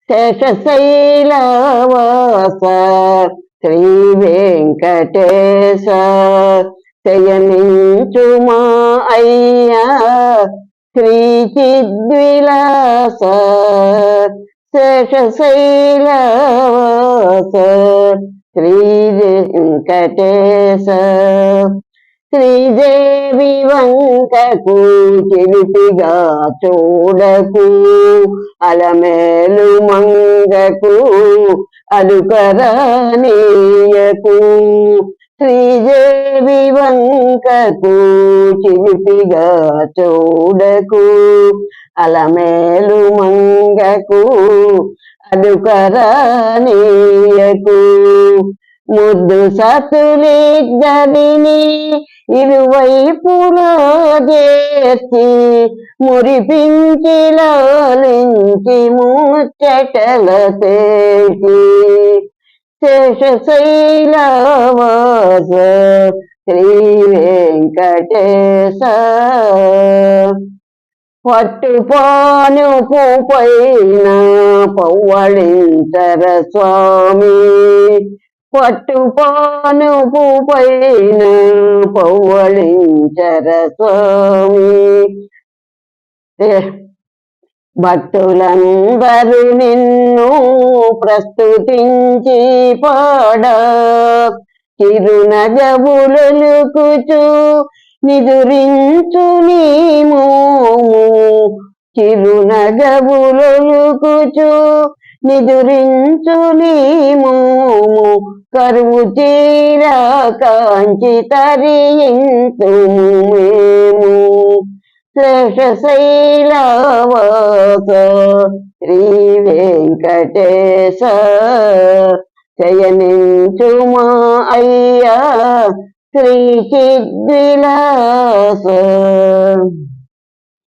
శేషశైలవాస శ్రీ వెంకటేశ శయనించు మా అయ్యా శ్రీ చిద్విలాస శేషశైలవాస శ్రీ వెంకటేశ శ్రీదేవి వంకకు చిలిపిగా చూడకు అలమేలు మంగకు అలుకరానీయకు శ్రీదేవి వంకకు చిలిపిగా చూడకు అలమేలు మంగకు అలుకరానీయకు ముద్దు సతులిద్దరిని ఇరువైపులా చేర్చి మురిపించి లాలించి ముచ్చటల తేచి శేషశైలవాస శ్రీ వెంకటేశ పట్టుపానుపు పైన పవ్వళించర స్వామి పట్టుపానుపు పైన పవ్వళించర స్వామి భక్తులందరూ నిన్ను ప్రస్తుతించి పాడ చిరునగవులొలుకుచు నిదురించు నీ మోము చిరునగవులొలుకుచు నిదురించు నీ మోము కరువు తీరా కాంచి తరించు మేము శేషశైలవాస శ్రీ వెంకటేశ శయనించు మా అయ్యా శ్రీ చిద్విలాస